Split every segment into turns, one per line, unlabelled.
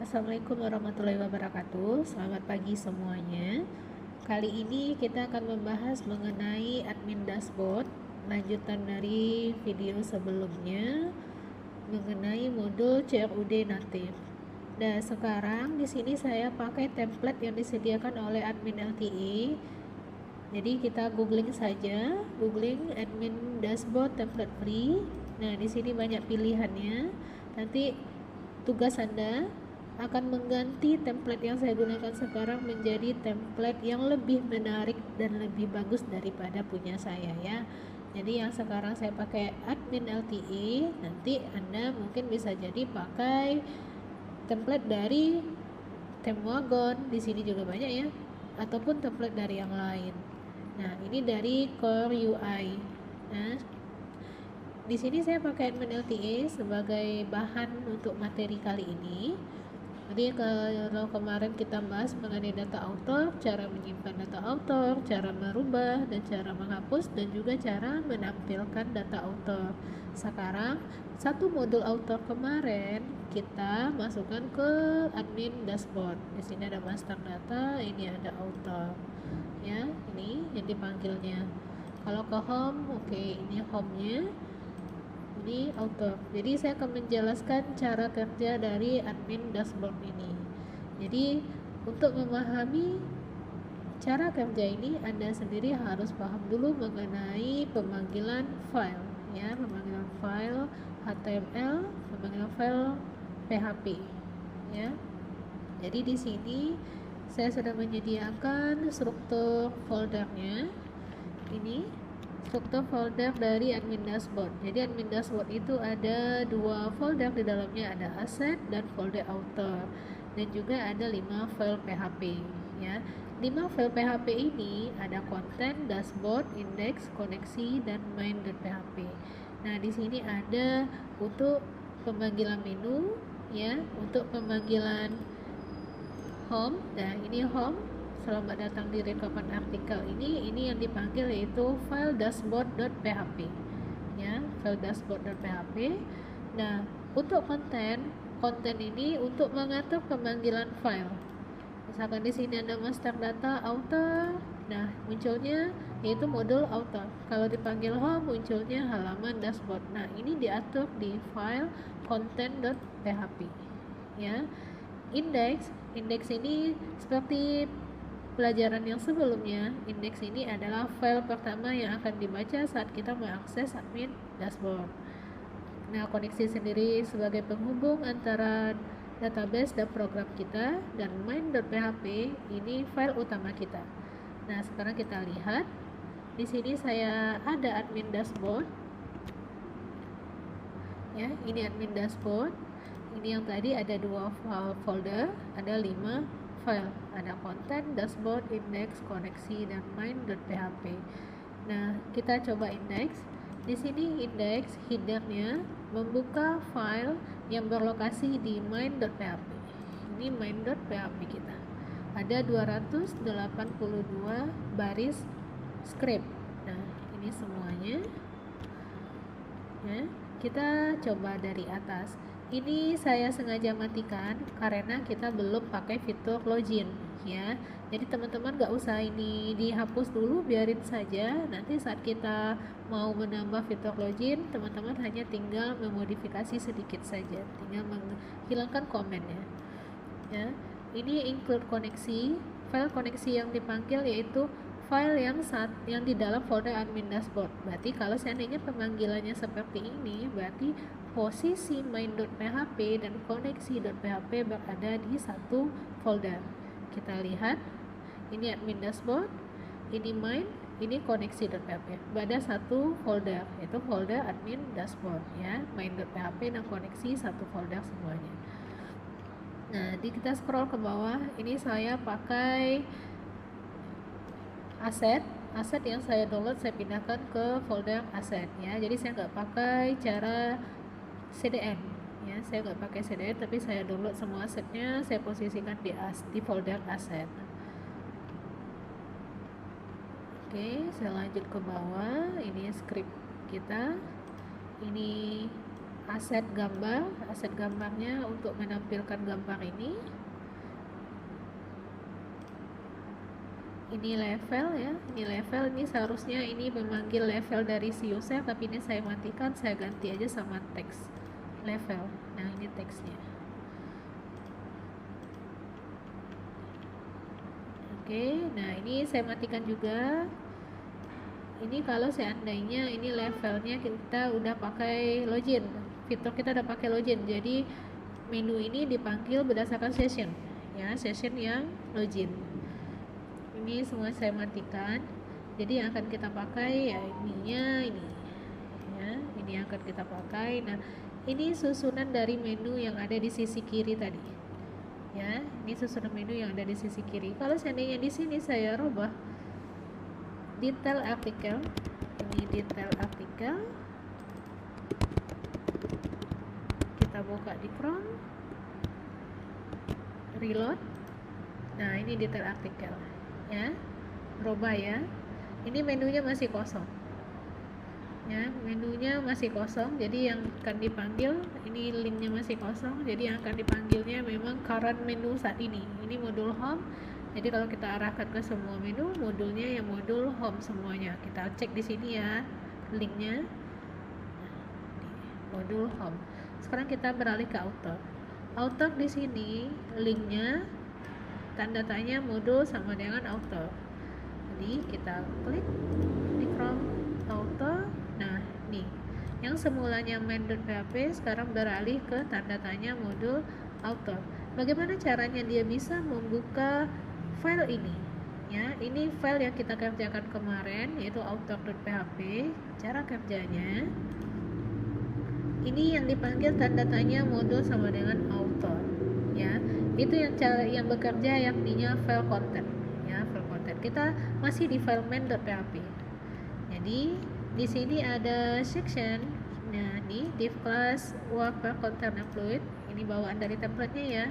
Assalamualaikum warahmatullahi wabarakatuh. Selamat pagi semuanya. Kali ini kita akan membahas mengenai admin dashboard, lanjutan dari video sebelumnya mengenai modul CRUD natif. Nah, sekarang di sini saya pakai template yang disediakan oleh admin LTE. Jadi kita googling saja, googling admin dashboard template free. Nah, di sini banyak pilihannya. Nanti tugas Anda akan mengganti template yang saya gunakan sekarang menjadi template yang lebih menarik dan lebih bagus daripada punya saya ya. Jadi yang sekarang saya pakai admin LTE, nanti Anda mungkin bisa jadi pakai template dari Temwagon, di sini juga banyak ya, ataupun template dari yang lain. Nah, ini dari Core UI. Nah, di sini saya pakai admin LTE sebagai bahan untuk materi kali ini. Jadi kalau kemarin kita bahas mengenai data author, cara menyimpan data author, cara merubah dan cara menghapus, dan juga cara menampilkan data author. Sekarang satu modul author kemarin kita masukkan ke admin dashboard. Di sini ada master data, ini ada author. Ya, ini yang dipanggilnya. Kalau ke home, oke, ini home-nya. Ini author. Jadi saya akan menjelaskan cara kerja dari admin dashboard ini. Jadi untuk memahami cara kerja ini, Anda sendiri harus paham dulu mengenai pemanggilan file ya, pemanggilan file HTML, pemanggilan file PHP ya. Jadi di sini saya sudah menyediakan struktur foldernya. Ini struktur folder dari admin dashboard. Jadi admin dashboard itu ada dua folder, di dalamnya ada asset dan folder author, dan juga ada 5 file PHP ya. 5 file PHP ini ada konten, dashboard, index, koneksi, dan main.php. Nah, di sini ada untuk pemanggilan menu ya, untuk pemanggilan home. Nah, ini home. Selamat datang di rekaman artikel ini yang dipanggil yaitu file dashboard.php ya, file dashboard.php. Nah, untuk konten ini untuk mengatur pemanggilan file. Misalkan di sini ada master data author, nah munculnya yaitu modul author. Kalau dipanggil home munculnya halaman dashboard. Nah, ini diatur di file content.php ya. Indeks ini seperti pelajaran yang sebelumnya, indeks ini adalah file pertama yang akan dibaca saat kita mengakses admin dashboard. Nah, koneksi sendiri sebagai penghubung antara database dan program kita, dan main.php ini file utama kita. Nah, sekarang kita lihat di sini saya ada admin dashboard ya, ini admin dashboard. Ini yang tadi ada 2 folder, ada 5 file, ada konten, dashboard, index, koneksi, dan main.php. Nah, kita coba index. Di sini index headernya membuka file yang berlokasi di main.php. Ini main.php kita. Ada 282 baris script. Nah, ini semuanya. Ya, kita coba dari atas. Ini saya sengaja matikan karena kita belum pakai fitur login ya. Jadi teman-teman gak usah ini dihapus dulu, biarin saja. Nanti saat kita mau menambah fitur login, teman-teman hanya tinggal memodifikasi sedikit saja, tinggal menghilangkan komennya ya. Ini include koneksi. File koneksi yang dipanggil yaitu file yang di dalam folder admin dashboard. Berarti kalau seandainya pemanggilannya seperti ini, berarti posisi main.php dan koneksi.php berada di satu folder. Kita lihat, ini admin dashboard, ini main, ini koneksi.php. Berada satu folder, yaitu folder admin dashboard ya. Main.php dan koneksi satu folder semuanya. Nah, kita scroll ke bawah. Ini saya pakai aset yang saya download, saya pindahkan ke folder aset ya. Jadi saya nggak pakai cara CDN ya, saya nggak pakai CDN, tapi saya download semua asetnya, saya posisikan di folder aset. Oke, saya lanjut ke bawah. Ini script kita, ini aset gambarnya untuk menampilkan gambar ini level ya, ini seharusnya ini memanggil level dari si user, tapi ini saya matikan, saya ganti aja sama teks level. Nah ini teksnya. Oke, nah ini saya matikan juga. Ini kalau seandainya ini levelnya kita udah pakai login, fitur kita udah pakai login, jadi menu ini dipanggil berdasarkan session ya, session yang login. Ini semua saya matikan, jadi yang akan kita pakai ya ininya ini ya, ini yang akan kita pakai. Nah ini susunan dari menu yang ada di sisi kiri tadi ya, ini susunan menu yang ada di sisi kiri. Kalau seandainya di sini saya rubah detail artikel, ini detail artikel, kita buka di Chrome, reload. Nah ini detail artikel ya, berubah ya. Ini menunya masih kosong ya, menunya masih kosong, jadi yang akan dipanggil ini linknya masih kosong, jadi yang akan dipanggilnya memang current menu saat ini modul home. Jadi kalau kita arahkan ke semua menu, modulnya yang modul home semuanya. Kita cek di sini ya linknya, modul home. Sekarang kita beralih ke author di sini linknya tanda tanya modul sama dengan author. Jadi kita klik di Chrome author. Nah nih yang semulanya main.php sekarang beralih ke tanda tanya modul author. Bagaimana caranya dia bisa membuka file ini ya? Ini file yang kita kerjakan kemarin yaitu author.php. Cara kerjanya ini yang dipanggil tanda tanya modul sama dengan author ya, itu yang cara yang bekerja yakninya file content ya, file content. Kita masih di file main.php. Jadi di sini ada section. Nah ini div class work file content include, ini bawaan dari template-nya ya.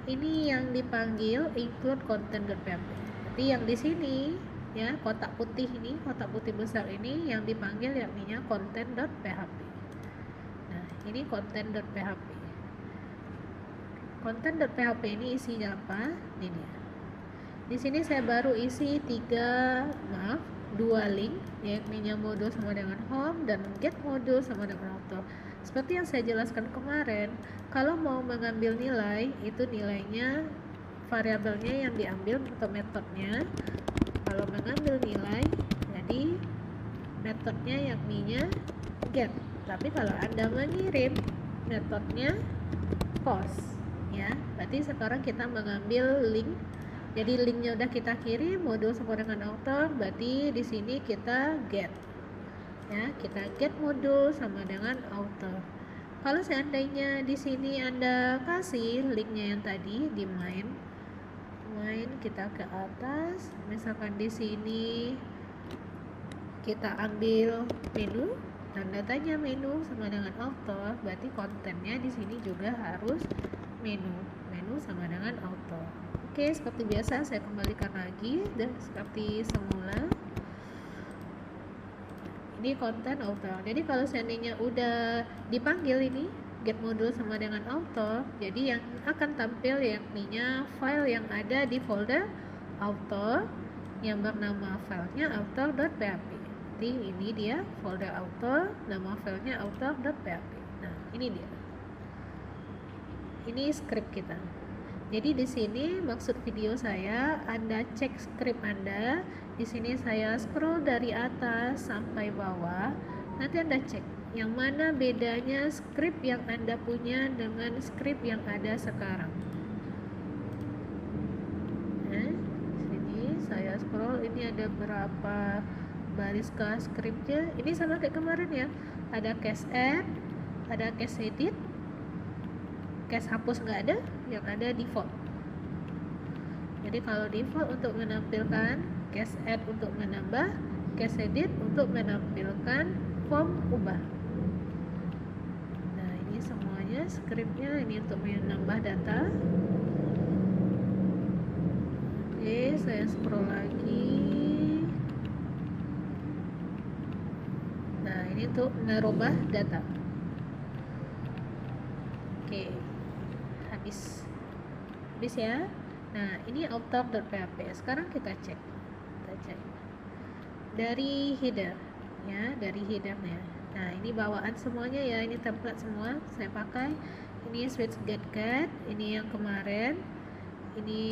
Ini yang dipanggil include content.php. Jadi yang di sini ya, kotak putih ini, kotak putih besar ini yang dipanggil yakninya content.php. Nah ini content.php. Content.php ini isinya apa? Ini dia. Di sini saya baru isi 2 link, yakni modul sama dengan home dan get modul sama dengan author. Seperti yang saya jelaskan kemarin, kalau mau mengambil nilai, itu nilainya variabelnya yang diambil atau metodenya. Kalau mengambil nilai, jadi metodenya yakninya get. Tapi kalau Anda mengirim, metodenya post ya. Berarti sekarang kita mengambil link. Jadi linknya udah kita kirim, modul sama dengan author. Berarti di sini kita get ya, kita get modul sama dengan author. Kalau seandainya di sini Anda kasih linknya yang tadi di main, kita ke atas, misalkan di sini kita ambil menu, tanda tanya menu sama dengan author, berarti kontennya di sini juga harus menu sama dengan author. Oke, seperti biasa saya kembalikan lagi dan seperti semula. Ini konten author. Jadi kalau seandainya udah dipanggil ini get modul sama dengan author, jadi yang akan tampil yakninya file yang ada di folder author yang bernama filenya author.php. Jadi ini dia folder author, nama filenya author.php. Nah ini dia, ini script kita. Jadi di sini maksud video saya, Anda cek script Anda. Di sini saya scroll dari atas sampai bawah. Nanti Anda cek yang mana bedanya script yang Anda punya dengan script yang ada sekarang. Nah, sini saya scroll, ini ada berapa baris ke scriptnya. Ini sama kayak kemarin ya. Ada case add, ada case edit, case hapus nggak ada, yang ada default. Jadi kalau default untuk menampilkan, case add untuk menambah, case edit untuk menampilkan form ubah. Nah ini semuanya scriptnya, ini untuk menambah data. Oke, saya scroll lagi. Nah ini untuk merubah data. Bis ya. Nah, ini author.php. Sekarang kita cek. Dari header ya, dari headernya. Nah, ini bawaan semuanya ya, ini template semua saya pakai. Ini switch get cat, ini yang kemarin. Ini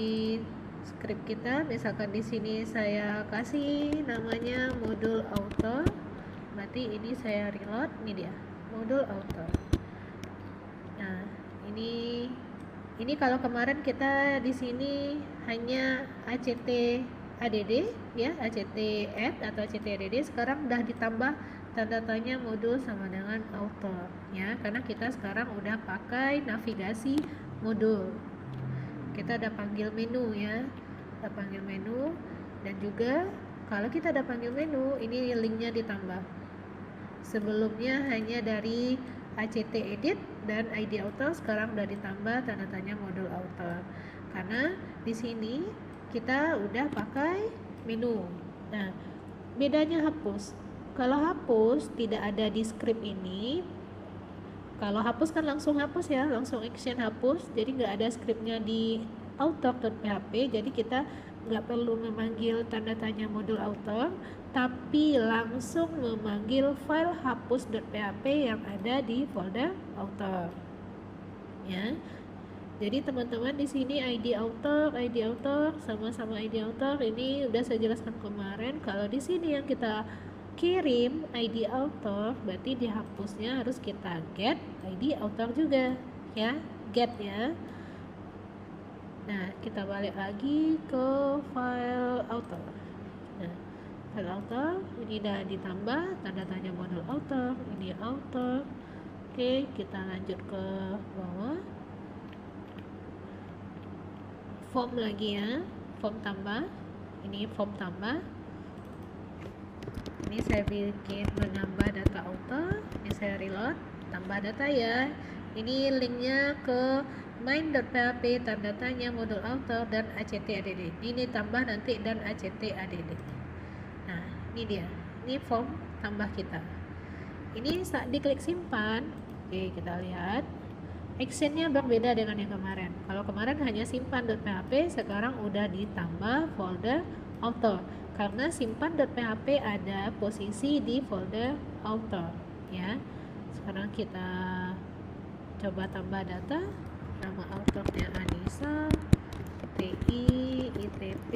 script kita, misalkan di sini saya kasih namanya modul author. Berarti ini saya reload, ini dia, modul author. Nah, ini kalau kemarin kita di sini hanya act add ya, act add atau act add, sekarang udah ditambah tanda tanya modul sama dengan author ya, karena kita sekarang udah pakai navigasi modul. Kita udah panggil menu ya, udah panggil menu, dan juga kalau kita udah panggil menu, ini linknya ditambah. Sebelumnya hanya dari act edit dan id author, sekarang udah ditambah tanda tanya modul author karena di sini kita udah pakai menu. Nah, bedanya hapus. Kalau hapus tidak ada di script ini. Kalau hapus kan langsung hapus ya, langsung action hapus, jadi nggak ada scriptnya di author.php, jadi kita nggak perlu memanggil tanda tanya modul author, tapi langsung memanggil file hapus.php yang ada di folder author ya. Jadi teman-teman di sini id author sama-sama id author, ini udah saya jelaskan kemarin. Kalau di sini yang kita kirim id author, berarti dihapusnya harus kita get id author juga ya, get ya. Nah, kita balik lagi ke file author. Nah, file author ini udah ditambah tanda tanya modul author, ini author. Oke, kita lanjut ke bawah. Form lagi ya, form tambah. Ini form tambah. Ini saya bikin menambah data author. Ini saya reload, tambah data ya. Ini linknya ke main.php tanda tanya modul author dan act add. Ini tambah nanti dan act add. Nah, ini dia. Ini form tambah kita. Ini saat diklik simpan, oke, kita lihat actionnya berbeda dengan yang kemarin. Kalau kemarin hanya simpan.php, sekarang udah ditambah folder author karena simpan.php ada posisi di folder author ya. Sekarang kita coba tambah data, nama authornya Anissa, TI, ITP,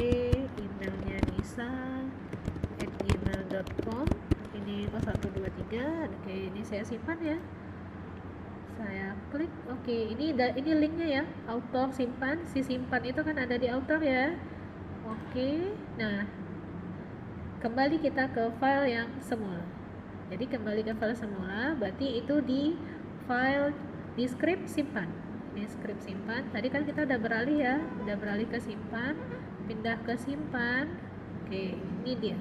emailnya nisa@gmail.com, ini 0123. Oke, ini saya simpan ya. Saya klik oke. Ini linknya ya, author simpan. Si simpan itu kan ada di author ya. Oke. Nah, kembali kita ke file yang semula. Jadi kembali ke file semula, berarti itu di file di script simpan. Ini script simpan. Tadi kan kita udah beralih ya, udah beralih ke simpan, pindah ke simpan. Oke, ini dia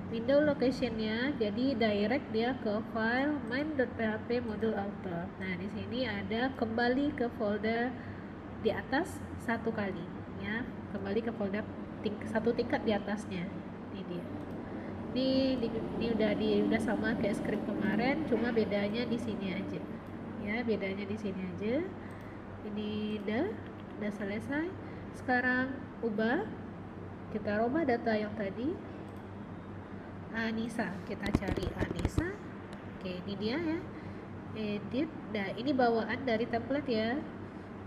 window locationnya, jadi direct dia ke file main.php modul author. Nah, di sini ada kembali ke folder di atas satu kali ya, kembali ke folder satu tingkat di atasnya. Ini dia. Ini udah sama kayak script kemarin, cuma bedanya di sini aja ya, bedanya di sini aja. Ini udah selesai. Sekarang kita ubah data yang tadi Anissa, kita cari Anissa. Oke, ini dia ya, edit. Nah, ini bawaan dari template ya,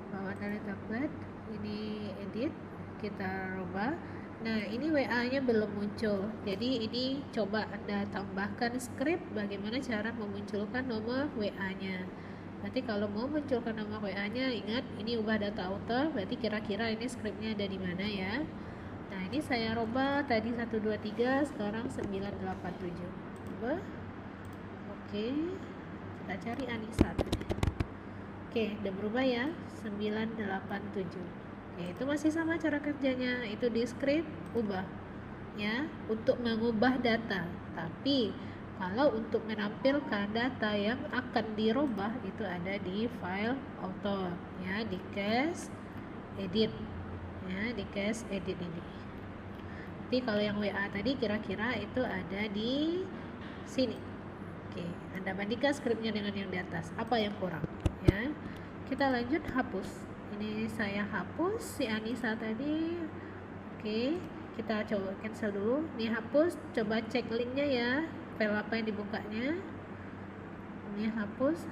bawaan dari template. Ini edit, kita rubah. Nah, ini WA nya belum muncul, jadi ini coba Anda tambahkan script bagaimana cara memunculkan nomor WA nya. Nanti kalau mau munculkan nomor WA nya, ingat ini ubah data author, berarti kira-kira ini scriptnya ada di mana ya. Nah, ini saya rubah tadi 123, sekarang 987. Ubah. Oke. Kita cari Anissa tadi. Oke, udah berubah ya, 987. Oke, itu masih sama cara kerjanya, itu di script ubah ya, untuk mengubah data. Tapi kalau untuk menampilkan data yang akan dirubah itu ada di file author ya, di case edit ya, di case edit ini. Tapi kalau yang WA tadi kira-kira itu ada di sini. Oke, Anda bandingkan scriptnya dengan yang di atas, apa yang kurang ya. Kita lanjut hapus. Ini saya hapus si Anissa tadi. Oke, kita coba cancel dulu. Ini hapus, coba cek linknya ya, file apa yang dibukanya. Ini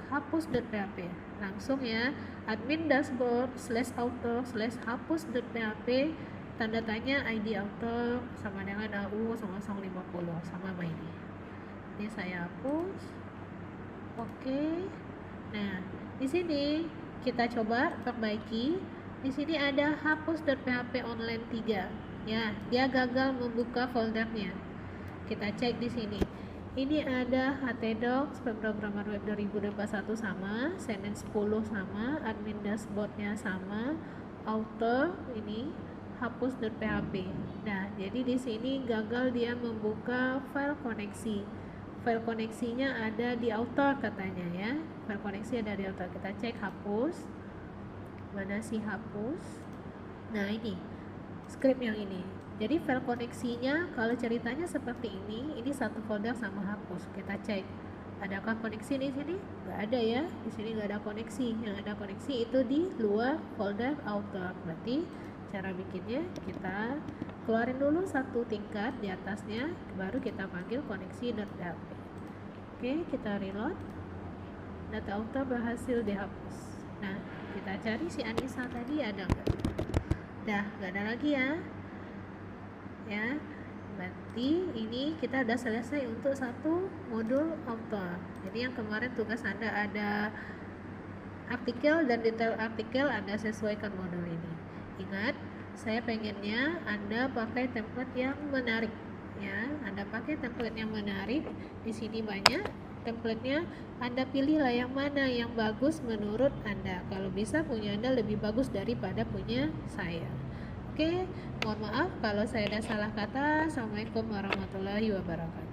hapus.php langsung ya, admin dashboard /author/hapus.php, tanda tanya ID author sama dengan AU 0050 sama ini saya hapus. Oke. Nah, di sini kita coba perbaiki. Di sini ada hapus.php online 3 ya, dia gagal membuka foldernya. Kita cek di sini. Ini ada htdocs, pemrograman web 2021 sama, sentence 10 sama, admin dashboardnya sama, author ini hapus.php. Nah, jadi di sini gagal dia membuka file koneksi. File koneksinya ada di author katanya ya. File koneksi ada di author. Kita cek hapus. Mana sih hapus? Nah, ini script yang ini. Jadi file koneksinya kalau ceritanya seperti ini satu folder sama hapus. Kita cek, adakah koneksi di sini? Nggak ada ya, di sini nggak ada koneksi. Yang ada koneksi itu di luar folder author. Berarti cara bikinnya kita keluarin dulu satu tingkat di atasnya, baru kita panggil koneksi.php. Oke, kita reload. Data author berhasil dihapus. Nah, kita cari si Anissa tadi ada nggak? Dah, nggak ada lagi ya. Ya, berarti ini kita udah selesai untuk satu modul author. Jadi yang kemarin tugas Anda ada artikel dan detail artikel, Anda sesuaikan modul ini. Ingat, saya pengennya Anda pakai template yang menarik ya. Anda pakai template yang menarik. Di sini banyak template-nya, Anda pilihlah yang mana yang bagus menurut Anda. Kalau bisa punya Anda lebih bagus daripada punya saya. Oke, mohon maaf kalau saya ada salah kata. Assalamualaikum warahmatullahi wabarakatuh.